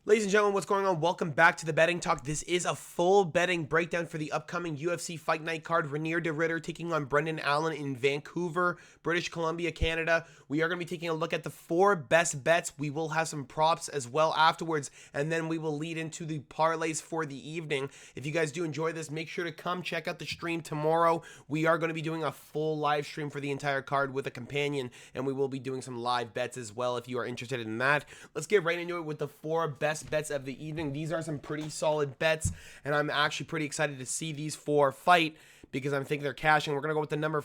Ladies and gentlemen, what's going on? Welcome back to the Betting Talk. This is a full betting breakdown for the upcoming UFC Fight Night card. Renier de Ridder taking on Brendan Allen in Vancouver, British Columbia, Canada. We are going to be taking a look at the 4 best bets. We will have some props as well afterwards, and then we will lead into the parlays for the evening. If you guys do enjoy this, make sure to come check out the stream tomorrow. We are going to be doing a full live stream for the entire card with a companion, and we will be doing some live bets as well if you are interested in that. Let's get right into it with the 4 best bets of the evening. These are some pretty solid bets, and I'm actually pretty excited to see these 4 fight because I'm thinking they're cashing. We're gonna go with the number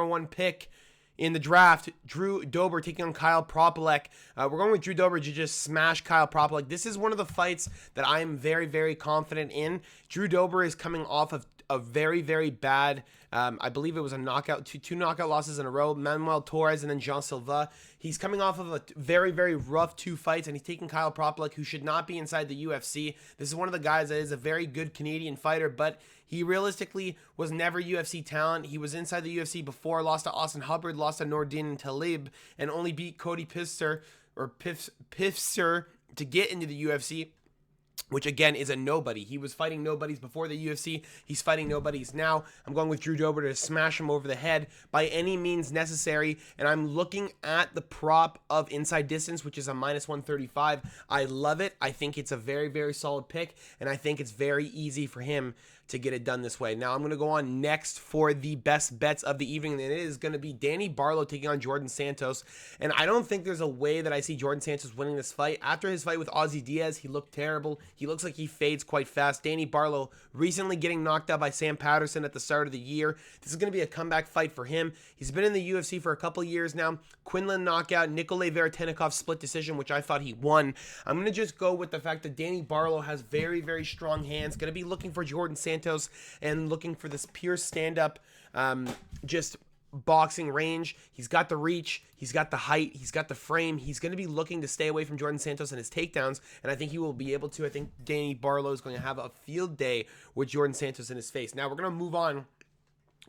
one pick in the draft, Drew Dober taking on Kyle Propolek. We're going with Drew Dober to just smash Kyle Propolek. This is one of the fights that I am very, very confident in. Drew Dober is coming off of a very, very bad, I believe it was a knockout, two knockout losses in a row, Manuel Torres and then Jean Silva. He's coming off of a very, very rough 2 fights, and he's taking Kyle Propolek, who should not be inside the UFC. This is one of the guys that is a very good Canadian fighter, but he realistically was never UFC talent. He was inside the UFC before, lost to Austin Hubbard, lost to Nordin Talib, and only beat Cody Pifster to get into the UFC, which again is a nobody. He was fighting nobodies before the UFC. He's fighting nobodies now. I'm going with Drew Dober to smash him over the head by any means necessary, and I'm looking at the prop of inside distance, which is a minus 135. I love it. I think it's a very, very solid pick, and I think it's very easy for him to get it done this way. Now I'm going to go on next for the best bets of the evening, and it is going to be Danny Barlow taking on Jordan Santos. And I don't think there's a way that I see Jordan Santos winning this fight. After his fight with Ozzy Diaz, he looked terrible. He looks like he fades quite fast. Danny Barlow recently getting knocked out by Sam Patterson at the start of the year. This is going to be a comeback fight for him. He's been in the UFC for a couple years now. Quinlan knockout, Nikolay Veretennikov split decision, which I thought he won. I'm going to just go with the fact that Danny Barlow has very, very strong hands. Going to be looking for Jordan Santos and looking for this pure stand-up, just boxing range. He's got the reach, he's got the height, he's got the frame. He's going to be looking to stay away from Jordan Santos and his takedowns, and I think he will be able to. I think Danny Barlow is going to have a field day with Jordan Santos in his face. Now we're going to move on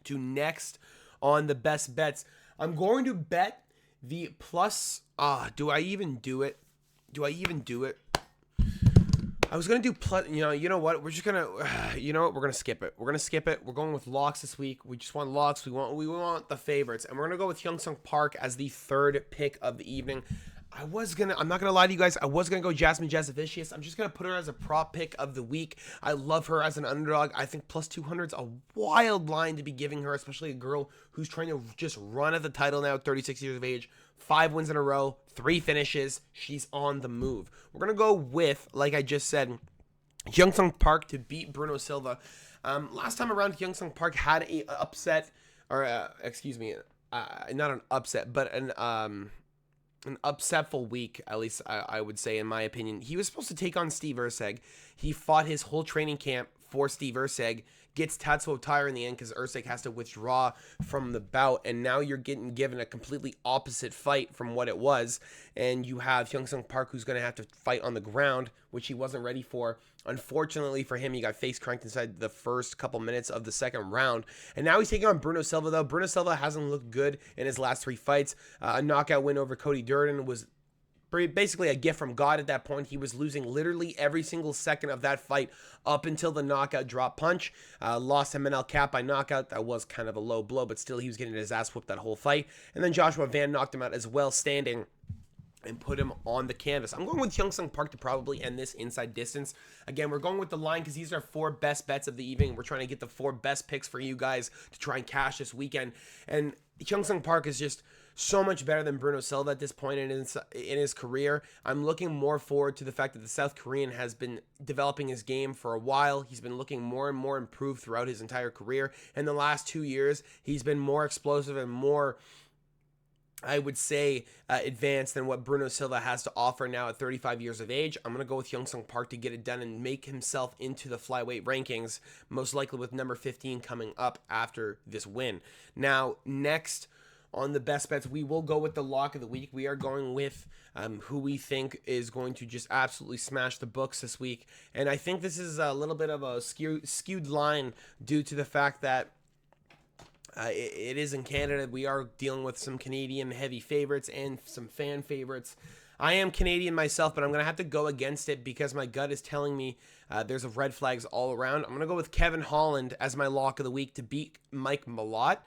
to next on the best bets. I'm going to bet the plus, do I even do it? I was going to do plus, you know what? We're just going to, we're going to skip it. We're going with locks this week. We just want locks. We want the favorites. And we're going to go with Hyung-Sung Park as the 3rd pick of the evening. I'm not going to lie to you guys. I was going to go Jasmine Jasavicius. I'm just going to put her as a prop pick of the week. I love her as an underdog. I think plus 200 is a wild line to be giving her, especially a girl who's trying to just run at the title now, 36 years of age, 5 wins in a row, 3 finishes. She's on the move. We're going to go with, like I just said, Hyung-Sung Park to beat Bruno Silva. Last time around, Hyung-Sung Park had a upset, or not an upset, but an upsetful week, at least I would say, in my opinion. He was supposed to take on Steve Erceg. He fought his whole training camp for Steve Erceg, gets Tatsuo Taira in the end because Erceg has to withdraw from the bout, and now you're getting given a completely opposite fight from what it was, and you have Hyung-Sung Park who's going to have to fight on the ground, which he wasn't ready for. Unfortunately for him, he got face cranked inside the first couple minutes of the second round, and now he's taking on Bruno Silva, though. Bruno Silva hasn't looked good in his last 3 fights. A knockout win over Cody Durden was basically a gift from God at that point. He was losing literally every single second of that fight up until the knockout drop punch. Lost to Manel Kape by knockout. That was kind of a low blow, but still he was getting his ass whooped that whole fight. And then Joshua Van knocked him out as well, standing, and put him on the canvas. I'm going with Hyung-Sung Park to probably end this inside distance. Again, we're going with the line because these are 4 best bets of the evening. We're trying to get the 4 best picks for you guys to try and cash this weekend. And Hyung-Sung Park is just so much better than Bruno Silva at this point in his career. I'm looking more forward to the fact that the South Korean has been developing his game for a while. He's been looking more and more improved throughout his entire career. In the last 2 years, he's been more explosive and more, I would say, advanced than what Bruno Silva has to offer now at 35 years of age. I'm going to go with Hyung-Sung Park to get it done and make himself into the flyweight rankings, most likely with number 15 coming up after this win. Now, next on the best bets, we will go with the lock of the week. We are going with who we think is going to just absolutely smash the books this week. And I think this is a little bit of a skewed line due to the fact that it is in Canada. We are dealing with some Canadian heavy favorites and some fan favorites. I am Canadian myself, but I'm going to have to go against it because my gut is telling me there's red flags all around. I'm going to go with Kevin Holland as my lock of the week to beat Mike Malott.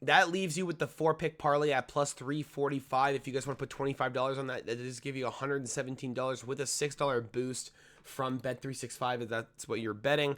That leaves you with the 4-pick parlay at plus 345. If you guys want to put $25 on that, that does give you $117 with a $6 boost from Bet365 if that's what you're betting.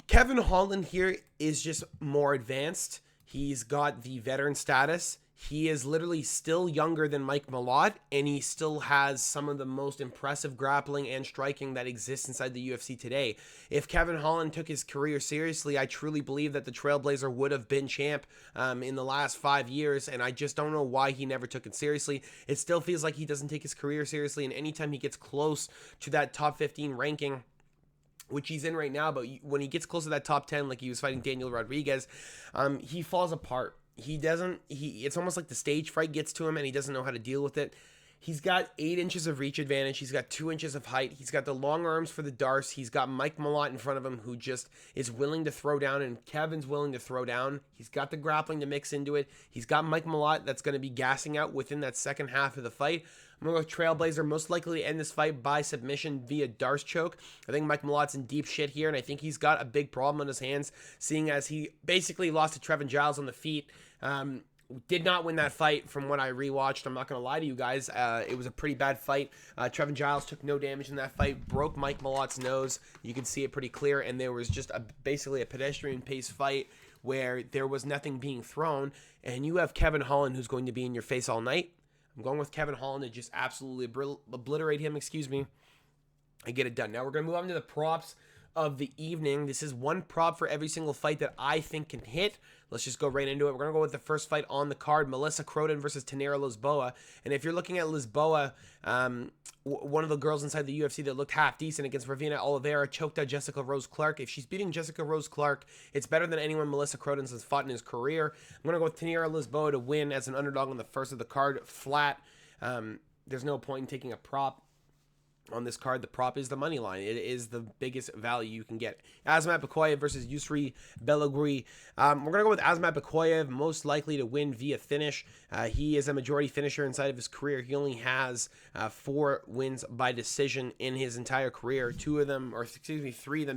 Kevin Holland here is just more advanced. He's got the veteran status. He is literally still younger than Mike Malott, and he still has some of the most impressive grappling and striking that exists inside the UFC today. If Kevin Holland took his career seriously, I truly believe that the Trailblazer would have been champ in the last 5 years, and I just don't know why he never took it seriously. It still feels like he doesn't take his career seriously, and anytime he gets close to that top 15 ranking, which he's in right now, but when he gets close to that top 10, like he was fighting Daniel Rodriguez, he falls apart. It's almost like the stage fright gets to him and he doesn't know how to deal with it. He's got 8 inches of reach advantage. He's got 2 inches of height. He's got the long arms for the Darce. He's got Mike Malott in front of him who just is willing to throw down, and Kevin's willing to throw down. He's got the grappling to mix into it. He's got Mike Malott that's going to be gassing out within that second half of the fight. I'm going to go with Trailblazer, most likely to end this fight by submission via Darce choke. I think Mike Malott's in deep shit here, and I think he's got a big problem on his hands, seeing as he basically lost to Trevin Giles on the feet. Did not win that fight from what I rewatched. I'm not going to lie to you guys. It was a pretty bad fight. Trevin Giles took no damage in that fight, broke Mike Malott's nose. You can see it pretty clear, and there was just basically a pedestrian-paced fight where there was nothing being thrown, and you have Kevin Holland who's going to be in your face all night. I'm going with Kevin Holland to just absolutely obliterate him, and get it done. Now we're going to move on to the props of the evening. This is one prop for every single fight that I think can hit. Let's just go right into it. We're going to go with the first fight on the card, Melissa Croton versus Tanera Lisboa. And if you're looking at Lisboa, one of the girls inside the UFC that looked half decent against Ravina Oliveira, choked out Jessica Rose Clark. If she's beating Jessica Rose Clark, it's better than anyone Melissa Croton has fought in his career. I'm going to go with Tanera Lisboa to win as an underdog on the first of the card, flat. There's no point in taking a prop on this card. The prop is the money line. It is the biggest value you can get. Azamat Bekoyev versus Yusri Belogui. We're going to go with Azamat Bekoyev, most likely to win via finish. He is a majority finisher inside of his career. He only has 4 wins by decision in his entire career. 3 of them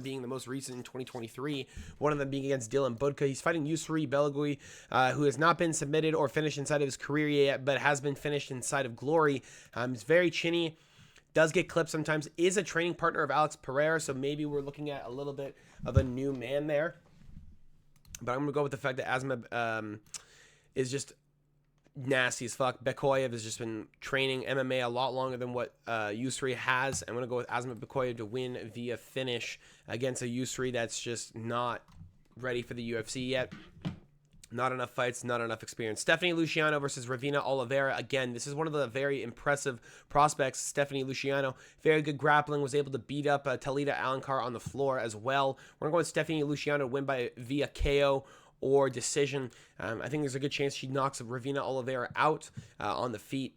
being the most recent in 2023. One of them being against Dylan Budka. He's fighting Yusri Belogui, who has not been submitted or finished inside of his career yet, but has been finished inside of Glory. He's very chinny. Does get clipped sometimes, is a training partner of Alex Pereira, so maybe we're looking at a little bit of a new man there. But I'm going to go with the fact that Azamat is just nasty as fuck. Bekoyev has just been training MMA a lot longer than what Yusri has. I'm going to go with Azamat Bekoyev to win via finish against a Yusri that's just not ready for the UFC yet. Not enough fights, not enough experience. Stephanie Luciano versus Ravina Oliveira. Again, this is one of the very impressive prospects. Stephanie Luciano, very good grappling, was able to beat up Talita Alencar on the floor as well. We're going to go with Stephanie Luciano to win via KO or decision. I think there's a good chance she knocks Ravina Oliveira out on the feet.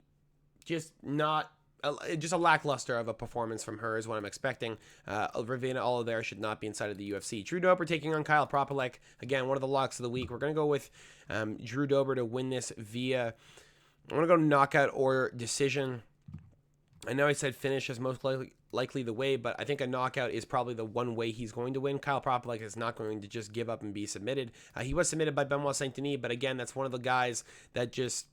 Just a lackluster of a performance from her is what I'm expecting. Ravina Oliveira should not be inside of the UFC. Drew Dober taking on Kyle Propolek. Again, one of the locks of the week. We're going to go with Drew Dober to win this via, I'm going to go knockout or decision. I know I said finish is most likely the way, but I think a knockout is probably the one way he's going to win. Kyle Propolek is not going to just give up and be submitted. He was submitted by Benoit Saint-Denis, but again, that's one of the guys that just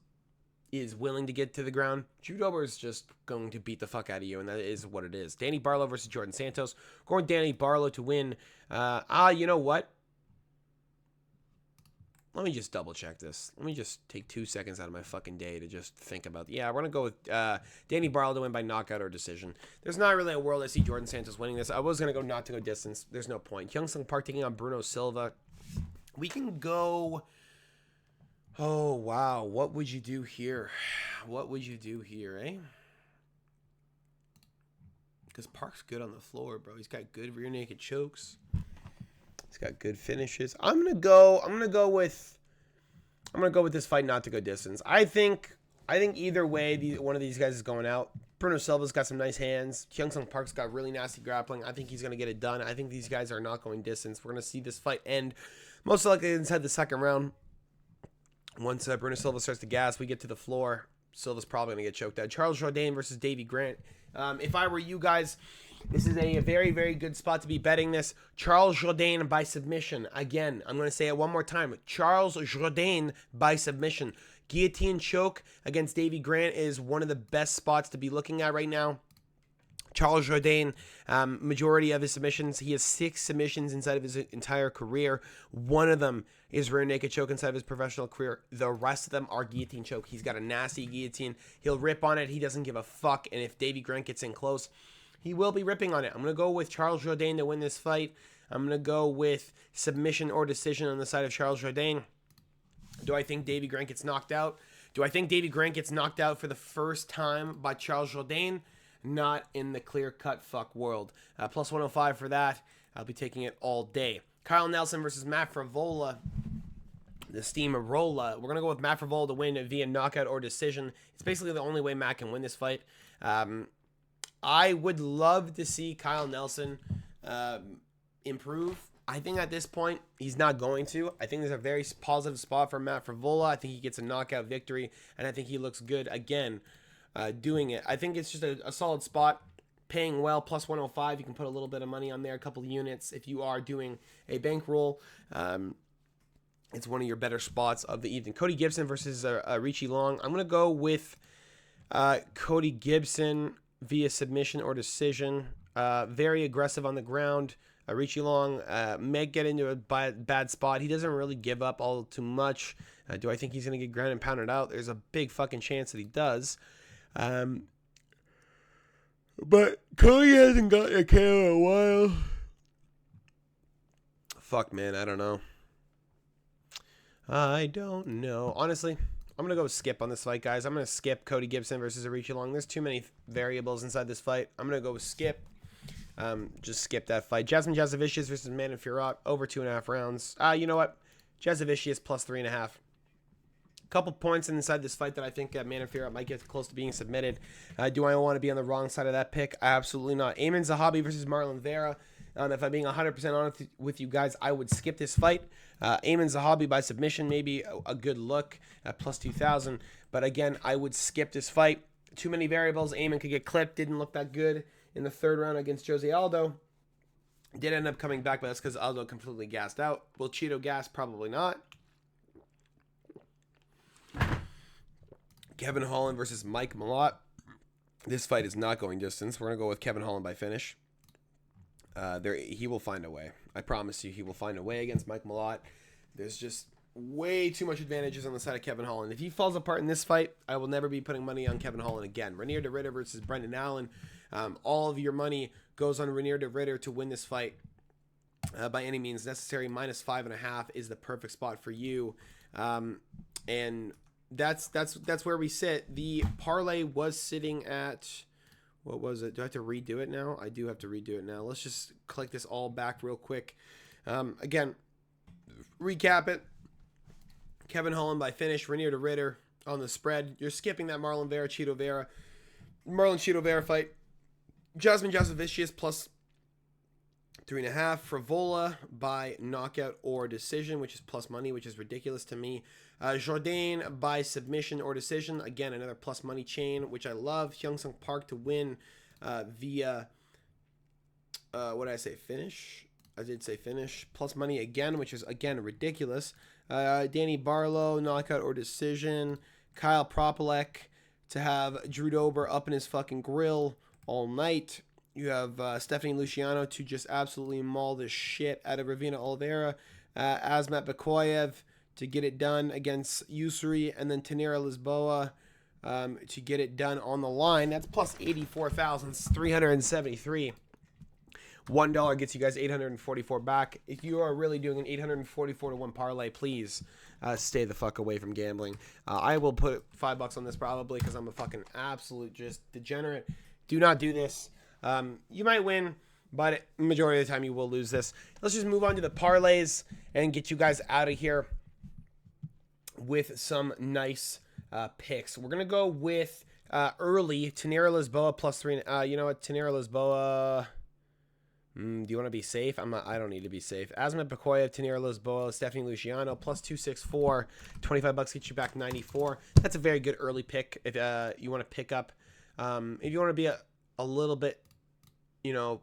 is willing to get to the ground. Drew Dober is just going to beat the fuck out of you, and that is what it is. Danny Barlow versus Jordan Santos. Going Danny Barlow to win. You know what? Let me just double check this. Let me just take 2 seconds out of my fucking day to just think about it. Yeah, we're going to go with Danny Barlow to win by knockout or decision. There's not really a world I see Jordan Santos winning this. I was going to go not to go distance. There's no point. Hyung-Sung Park taking on Bruno Silva. We can go... Oh, wow. What would you do here? What would you do here, eh? Because Park's good on the floor, bro. He's got good rear naked chokes. He's got good finishes. I'm gonna go with this fight not to go distance. I think either way, one of these guys is going out. Bruno Silva's got some nice hands. Hyung-Sung Park's got really nasty grappling. I think he's gonna get it done. I think these guys are not going distance. We're gonna see this fight end most likely inside the second round. Once Bruno Silva starts to gas, we get to the floor. Silva's probably going to get choked out. Charles Jourdain versus Davy Grant. If I were you guys, this is a very, very good spot to be betting this. Charles Jourdain by submission. Again, I'm going to say it one more time. Charles Jourdain by submission. Guillotine choke against Davy Grant is one of the best spots to be looking at right now. Charles Jourdain, majority of his submissions, he has 6 submissions inside of his entire career. One of them is rear naked choke inside of his professional career. The rest of them are guillotine choke. He's got a nasty guillotine. He'll rip on it. He doesn't give a fuck. And if Davy Grant gets in close, he will be ripping on it. I'm going to go with Charles Jourdain to win this fight. I'm going to go with submission or decision on the side of Charles Jourdain. Do I think Davy Grant gets knocked out? Do I think Davy Grant gets knocked out for the first time by Charles Jourdain? Not in the clear-cut fuck world. Plus 105 for that. I'll be taking it all day. Kyle Nelson versus Matt Frevola. The steamroller. We're going to go with Matt Frevola to win via knockout or decision. It's basically the only way Matt can win this fight. I would love to see Kyle Nelson improve. I think at this point, he's not going to. I think there's a very positive spot for Matt Frevola. I think he gets a knockout victory, and I think he looks good again doing it. I think it's just a solid spot, paying well, plus 105. You can put a little bit of money on there, a couple of units if you are doing a bankroll. It's one of your better spots of the evening. Cody Gibson versus Richie Long. I'm going to go with Cody Gibson via submission or decision. Very aggressive on the ground. Richie Long may get into a bad spot. He doesn't really give up all too much. Do I think he's going to get ground and pounded out? There's a big fucking chance that he does. But Cody hasn't got a KO in a while. Fuck, man. I don't know. Honestly, I'm going to go skip on this fight, guys. I'm going to skip Cody Gibson versus Richie Long. There's too many variables inside this fight. I'm going to go with skip. Just skip that fight. Jasmine Jasovicius versus Manon Fiorot, over 2.5 rounds. You know what? Jasovicius plus 3.5. Couple points inside this fight that I think Manon Fiorot might get close to being submitted. Do I want to be on the wrong side of that pick? Absolutely not. Ayman Zahabi versus Marlon Vera. If I'm being 100% honest with you guys, I would skip this fight. Ayman Zahabi by submission, maybe a good look at plus 2,000. But again, I would skip this fight. Too many variables. Ayman could get clipped. Didn't look that good in the 3rd round against Jose Aldo. Did end up coming back, but that's because Aldo completely gassed out. Will Cheeto gas? Probably not. Kevin Holland versus Mike Malott. This fight is not going distance. We're going to go with Kevin Holland by finish. He will find a way. I promise you, he will find a way against Mike Malott. There's just way too much advantages on the side of Kevin Holland. If he falls apart in this fight, I will never be putting money on Kevin Holland again. Ranier de Ridder versus Brendan Allen. All of your money goes on Ranier de Ridder to win this fight by any means necessary. Minus 5.5 is the perfect spot for you. And that's where we sit. The parlay was sitting at, what was it? Do I have to redo it now? I do have to redo it now. Let's just click this all back real quick. Again, recap it. Kevin Holland by finish. Ranier de Ridder on the spread. You're skipping that Marlon Cheeto Vera fight. Jasmine Jasovicius plus 3.5. Frevola by knockout or decision, which is plus money, which is ridiculous to me. Jourdain by submission or decision. Again, another plus money chain, which I love. Hyung-Sung Park to win via, what did I say? Finish? I did say finish. Plus money again, which is, again, ridiculous. Danny Barlow, knockout or decision. Kyle Propolek to have Drew Dober up in his fucking grill all night. You have Stephanie Luciano to just absolutely maul the shit out of Ravina Oliveira. Asmat Bakoyev to get it done against Usuri, and then Tanira Lisboa to get it done on the line. That's plus 84,373. $1 gets you guys 844 back. If you are really doing an 844 to 1 parlay, please stay the fuck away from gambling. I will put $5 on this probably because I'm a fucking absolute just degenerate. Do not do this. You might win, but majority of the time you will lose this. Let's just move on to the parlays and get you guys out of here with some nice picks. We're going to go with early Tanira Lisboa plus 3. You know what? Tanira Lisboa. Do you want to be safe? I don't need to be safe. Asma Pekoyev, Tanira Lisboa, Stephanie Luciano, plus 264. 25 bucks gets you back 94. That's a very good early pick if you want to pick up. If you want to be a little bit,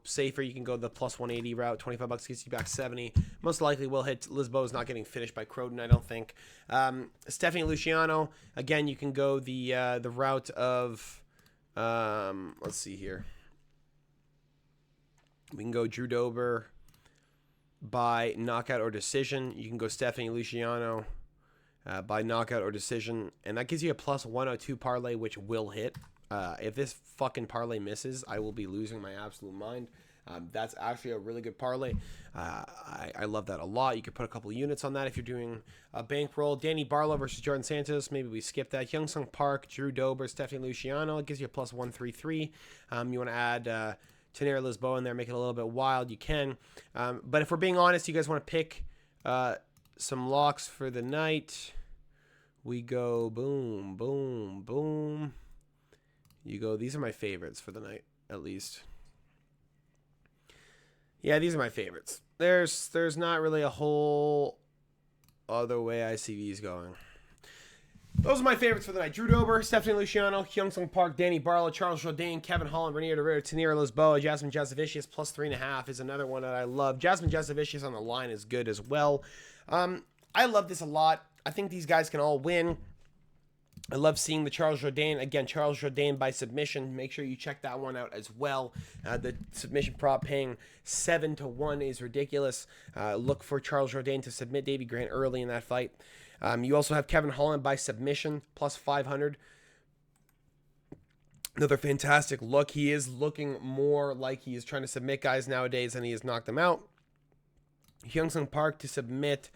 safer, you can go the plus 180 route. 25 bucks gets you back 70. Most likely will hit. Lisboa's not getting finished by Croton, I don't think. Stephanie Luciano, again, you can go the route of, let's see here. We can go Drew Dober by knockout or decision. You can go Stephanie Luciano by knockout or decision. And that gives you a plus 102 parlay, which will hit. If this fucking parlay misses, I will be losing my absolute mind. That's actually a really good parlay. I love that a lot. You could put a couple units on that if you're doing a bankroll. Danny Barlow versus Jordan Santos. Maybe we skip that. Hyungsung Park, Drew Dober, Stephanie Luciano. It gives you a plus 133. You want to add Tanera Lisboa in there, make it a little bit wild, you can. But if we're being honest, you guys want to pick some locks for the night. We go boom, boom, boom. You go, these are my favorites for the night, at least. Yeah, these are my favorites. There's not really a whole other way I see these going. Those are my favorites for the night. Drew Dober, Stephanie Luciano, Hyungsung Park, Danny Barlow, Charles Jourdain, Kevin Holland, Renier DeRitter, Tanira Lisboa, Jasmine Jasavicius, plus 3.5 is another one that I love. Jasmine Jasavicius on the line is good as well. I love this a lot. I think these guys can all win. I love seeing the Charles Jourdain. Again, Charles Jourdain by submission. Make sure you check that one out as well. The submission prop paying 7-1 is ridiculous. Look for Charles Jourdain to submit Davey Grant early in that fight. You also have Kevin Holland by submission, plus 500. Another fantastic look. He is looking more like he is trying to submit guys nowadays than he has knocked them out. Hyungsung Park to submit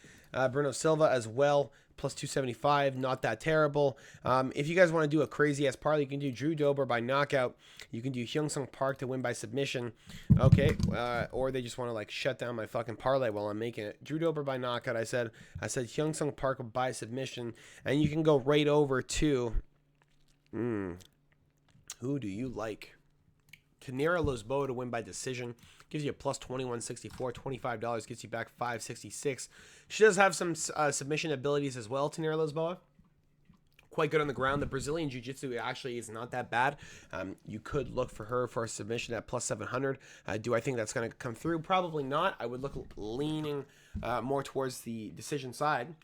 Bruno Silva as well, plus 275. Not that terrible. If you guys want to do a crazy-ass parlay, you can do Drew Dober by knockout. You can do Hyungsung Park to win by submission. Okay, or they just want to, like, shut down my fucking parlay while I'm making it. Drew Dober by knockout, I said Hyungsung Park by submission. And you can go right over to... who do you like? Tanera Lisboa to win by decision. Gives you a plus 2164. $25 gets you back 566. She does have some submission abilities as well, Tanera Lisboa. Quite good on the ground. The Brazilian Jiu-Jitsu actually is not that bad. You could look for her for a submission at plus 700. Do I think that's going to come through? Probably not. I would look leaning more towards the decision side.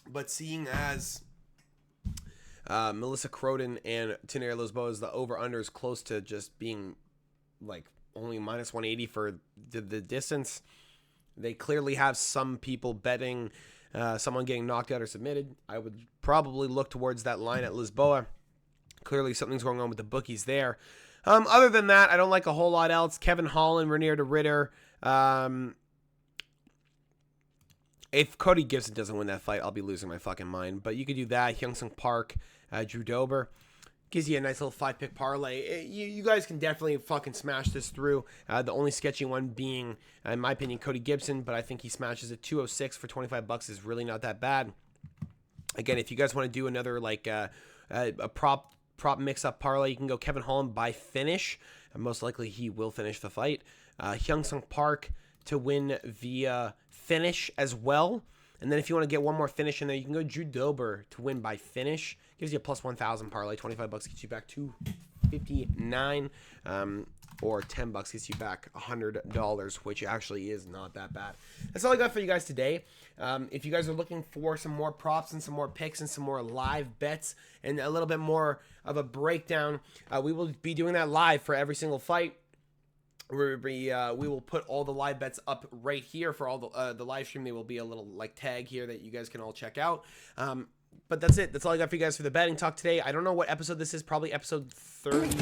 But seeing as Melissa Croton and Tanera Lisboa's the over-under is close to just being like only minus 180 for the distance. They clearly have some people betting someone getting knocked out or submitted. I would probably look towards that line at Lisboa. Clearly something's going on with the bookies there. Other than that, I don't like a whole lot else. Kevin Holland, Renier DeRitter. If Cody Gibson doesn't win that fight, I'll be losing my fucking mind. But you could do that. Hyungsung Park, Drew Dober. Gives you a nice little 5-pick parlay. You guys can definitely fucking smash this through. The only sketchy one being, in my opinion, Cody Gibson. But I think he smashes it. 206 for 25 bucks is really not that bad. Again, if you guys want to do another like a prop mix-up parlay, you can go Kevin Holland by finish. And most likely he will finish the fight. Hyungsung Park to win via finish as well. And then if you want to get one more finish in there, you can go Drew Dober to win by finish. Gives you a plus 1,000 parlay. 25 bucks gets you back $259. Or 10 bucks gets you back $100, which actually is not that bad. That's all I got for you guys today. If you guys are looking for some more props and some more picks and some more live bets and a little bit more of a breakdown, we will be doing that live for every single fight. We will put all the live bets up right here for all the live stream. There will be a little like tag here that you guys can all check out. But that's it. That's all I got for you guys for the betting talk today. I don't know what episode this is. Probably episode 30.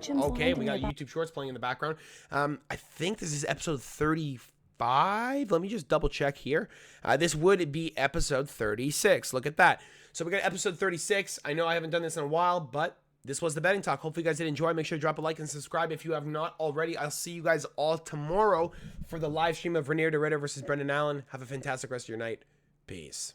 Okay, we got YouTube Shorts playing in the background. I think this is episode 35. Let me just double check here. This would be episode 36. Look at that. So we got episode 36. I know I haven't done this in a while, but this was the betting talk. Hopefully you guys did enjoy. Make sure to drop a like and subscribe if you have not already. I'll see you guys all tomorrow for the live stream of Renier DeRitter versus Brendan Allen. Have a fantastic rest of your night. Peace.